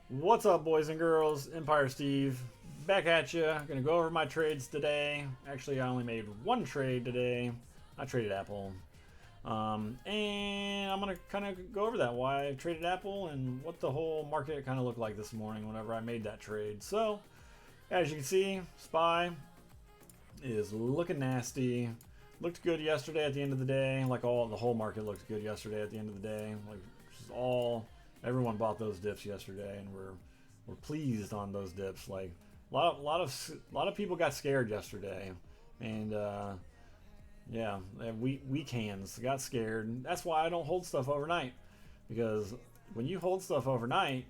What's up, boys and girls? Empire Steve back at you. Gonna go over my trades today. Actually, I only made one trade today. I traded Apple. And I'm gonna kind of go over that, why I traded Apple and what the whole market kind of looked like this morning whenever I made that trade. So, as you can see, SPY is looking nasty. Looked good yesterday at the end of the day. Like the whole market looked good yesterday at the end of the day. Like just everyone bought those dips yesterday, and we're pleased on those dips. Like a lot of people got scared yesterday, and yeah, weak hands got scared. That's why I don't hold stuff overnight, because when you hold stuff overnight,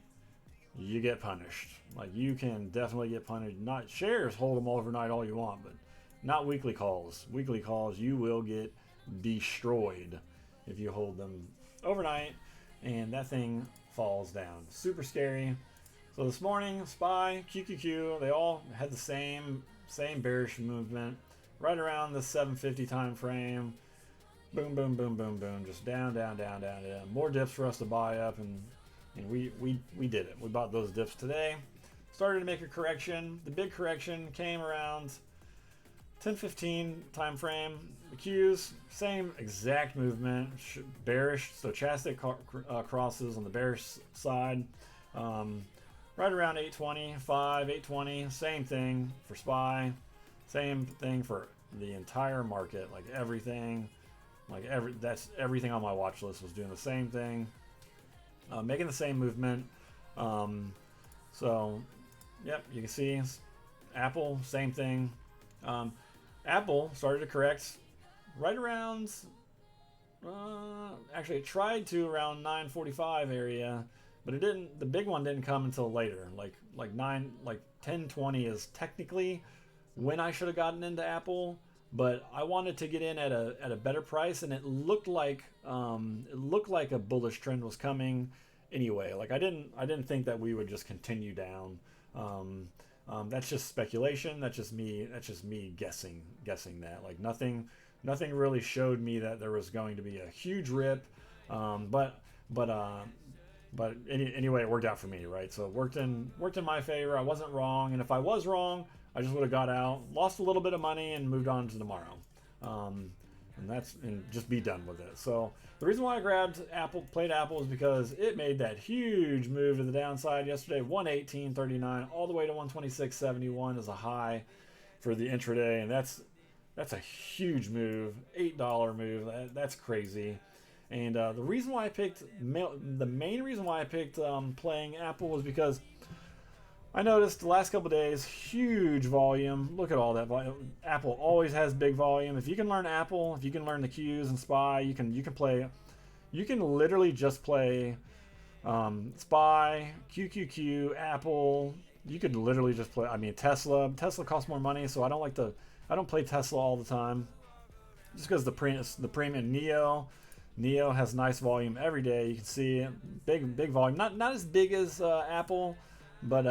you get punished. Like you can definitely get punished. Not shares, hold them overnight all you want, but not weekly calls. Weekly calls, you will get destroyed if you hold them overnight, and that thing falls down. Super scary. So this morning, SPY, QQQ, they all had the same bearish movement, right around the 750 time frame. Boom, boom, boom, boom, boom, just down, down, down, down, down. More dips for us to buy up, and we did it. We bought those dips today. Started to make a correction. The big correction came around 10-15 time frame. The Qs, same exact movement, bearish, stochastic crosses on the bearish side. Right around 825, 820, same thing for SPY, same thing for the entire market. Like everything, that's everything on my watch list was doing the same thing, making the same movement. So, yep, you can see Apple, same thing. Apple started to correct right around, actually it tried to around 945 area, but it didn't. The big one didn't come until later. Like 1020 is technically when I should have gotten into Apple, but I wanted to get in at a better price, and it looked like a bullish trend was coming anyway. Like I didn't think that we would just continue down. That's just speculation. That's just me guessing that. Like nothing really showed me that there was going to be a huge rip. But anyway, it worked out for me, right? So it worked in my favor. I wasn't wrong, and if I was wrong, I just would have got out, lost a little bit of money, and moved on to tomorrow. And just be done with it. So the reason why I played Apple is because it made that huge move to the downside yesterday. 118.39 all the way to 126.71 is a high for the intraday, and that's a huge move. $8 move. That's crazy. And the main reason why I picked playing Apple was because I noticed the last couple of days, huge volume. Look at all that volume. Apple always has big volume. If you can learn Apple, if you can learn the Qs and SPY, you can literally just play SPY, QQQ, Apple. You could literally just play. I mean, Tesla costs more money, so I don't play Tesla all the time, just because the premium NIO has nice volume every day. You can see it, big volume. Not as big as Apple. But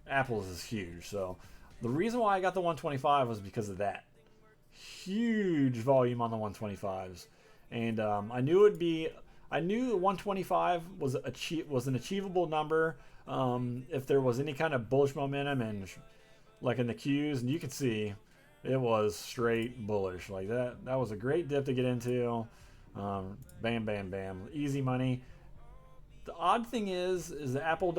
Apple's is huge. So the reason why I got the 125 was because of that huge volume on the 125s, and I knew 125 was an achievable number if there was any kind of bullish momentum, and like in the Qs, and you can see it was straight bullish. Like that was a great dip to get into. Bam, bam, bam, easy money. The odd thing is that Apple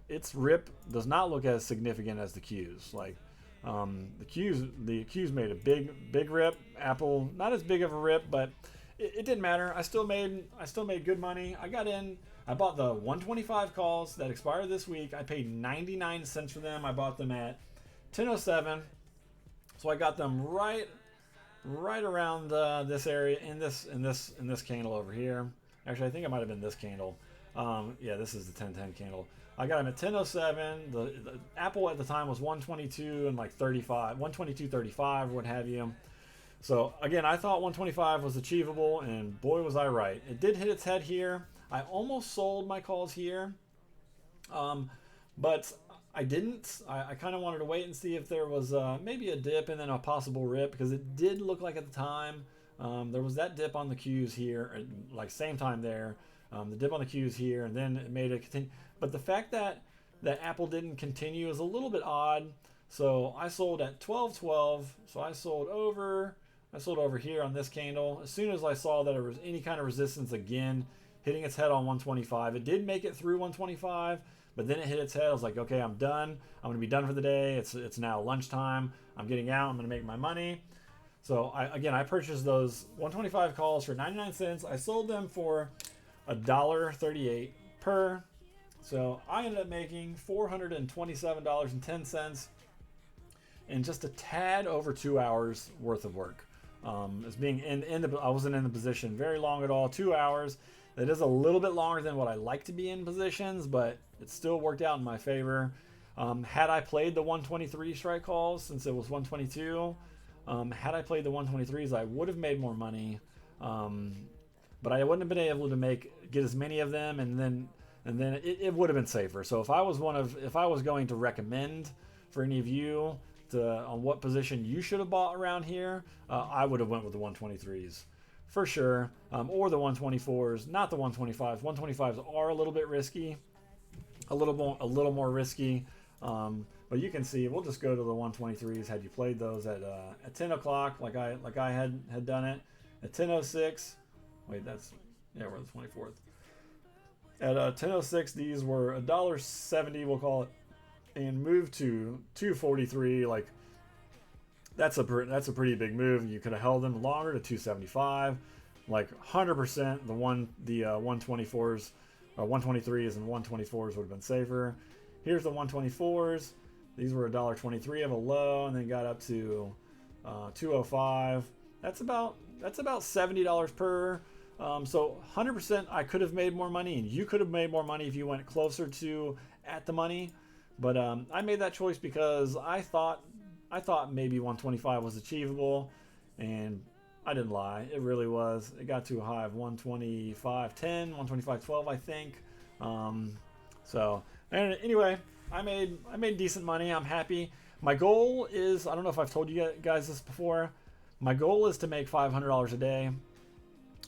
its rip does not look as significant as the Qs. Like the Qs made a big rip. Apple not as big of a rip, but it didn't matter. I still made good money. I got in. I bought the 125 calls that expired this week. I paid 99 cents for them. I bought them at 10:07, so I got them right around this area in this candle over here. Actually, I think it might have been this candle. Yeah, this is the 1010 candle. I got them at 10:07. The Apple at the time was 122 and like 35, 122.35, what have you. So again, I thought 125 was achievable, and boy was I right. It did hit its head here. I almost sold my calls here, but I didn't. I kind of wanted to wait and see if there was maybe a dip and then a possible rip, because it did look like at the time there was that dip on the Qs here, like same time there. The dip on the Q's here, and then it made it continue. But the fact that Apple didn't continue is a little bit odd. So I sold at 12.12. So I sold over here on this candle. As soon as I saw that there was any kind of resistance again, hitting its head on 125. It did make it through 125, but then it hit its head. I was like, okay, I'm done. I'm gonna be done for the day. It's now lunchtime. I'm getting out. I'm gonna make my money. So I purchased those 125 calls for 99 cents. I sold them for $1.38 per. So I ended up making $427.10 in just a tad over 2 hours worth of work. As being I wasn't in the position very long at all. 2 hours. That is a little bit longer than what I like to be in positions, but it still worked out in my favor. Had I played the 123 strike calls, since it was 122, had I played the 123s, I would have made more money, but I wouldn't have been able to get as many of them, and then it would have been safer. So if I was going to recommend for any of you on what position you should have bought around here, I would have went with the 123s for sure, or the 124s, not the 125s. 125s are a little bit risky, a little more risky. But you can see, we'll just go to the 123s. Had you played those at 10 o'clock, like I had done it at 10:06. Wait, we're the 24th. At 10:06, these were $1.70, we'll call it, and moved to 243. Like that's a pretty big move. You could have held them longer to 275, like 100%. The 124s, 123s and 124s would have been safer. Here's the 124s. These were $1.23 of a low, and then got up to 205. That's about $70 per. So 100%, I could have made more money, and you could have made more money if you went closer to at the money. But I made that choice because I thought maybe 125 was achievable, and I didn't lie. It really was. It got to a high of 125.10, 125.12, I think. So anyway, I made decent money. I'm happy. My goal is, I don't know if I've told you guys this before, my goal is to make $500 a day.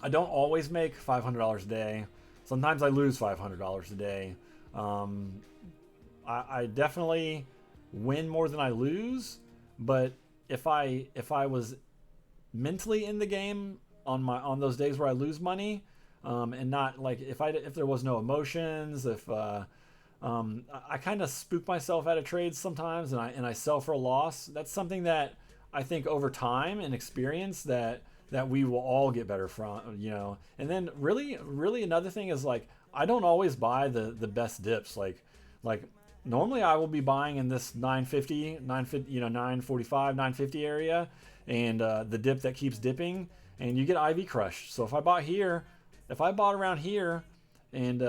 I don't always make $500 a day. Sometimes I lose $500 a day. I definitely win more than I lose, but if I was mentally in the game on those days where I lose money, and not like if there was no emotions, I kind of spook myself out of trades sometimes, and I sell for a loss. That's something that I think over time and experience that we will all get better from, And then really another thing is, like, I don't always buy the best dips. Like normally I will be buying in this 950, 945, 950 area, and the dip that keeps dipping, and you get IV crushed. So if I bought around here, and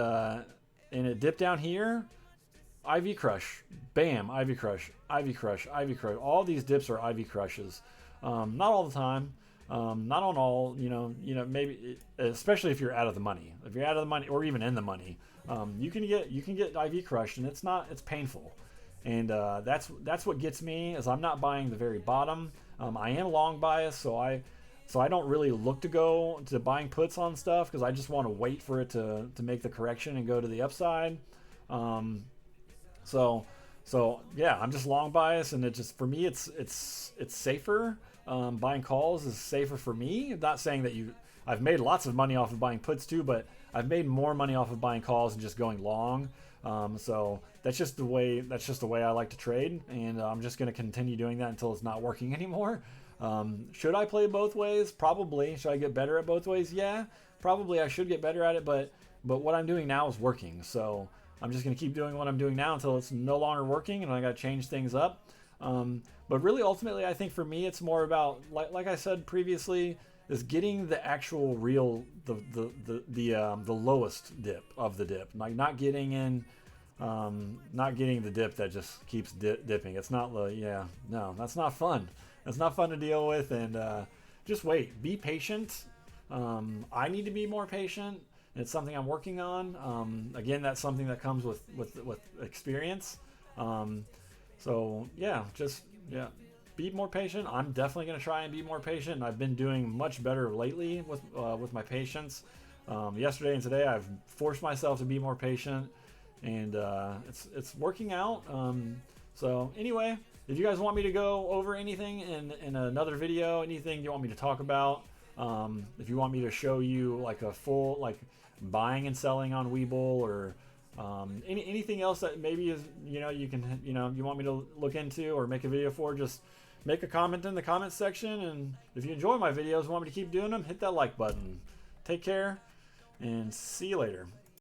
it dipped down here, IV crush, bam, IV crush, IV crush, IV crush. All these dips are IV crushes. Not all the time, not on all. Maybe especially if you're out of the money. If you're out of the money, or even in the money, you can get IV crushed, and it's painful. And that's what gets me, is I'm not buying the very bottom. I am long bias, so I don't really look to go to buying puts on stuff, because I just want to wait for it to make the correction and go to the upside. So yeah, I'm just long bias, and it just, for me, it's safer. Buying calls is safer for me. I'm not saying that I've made lots of money off of buying puts too, but I've made more money off of buying calls and just going long. So that's just the way I like to trade, and I'm just going to continue doing that until it's not working anymore. Should I play both ways? Probably. Should I get better at both ways? Yeah, probably I should get better at it, but what I'm doing now is working. So I'm just going to keep doing what I'm doing now until it's no longer working, and I got to change things up. But really, ultimately, I think for me, it's more about, like I said previously, is getting the actual real, the lowest dip of the dip, like not getting the dip that just keeps dipping. It's not that's not fun. That's not fun to deal with, and just wait, be patient. I need to be more patient. It's something I'm working on. Again, that's something that comes with experience. So yeah, be more patient. I'm definitely going to try and be more patient. I've been doing much better lately with my patience. Yesterday and today, I've forced myself to be more patient, and it's working out. So anyway, if you guys want me to go over anything in another video, anything you want me to talk about, if you want me to show you like a full like buying and selling on Webull, or anything else that maybe is you want me to look into or make a video for, just make a comment in the comment section. And if you enjoy my videos and want me to keep doing them, hit that like button. Take care and see you later.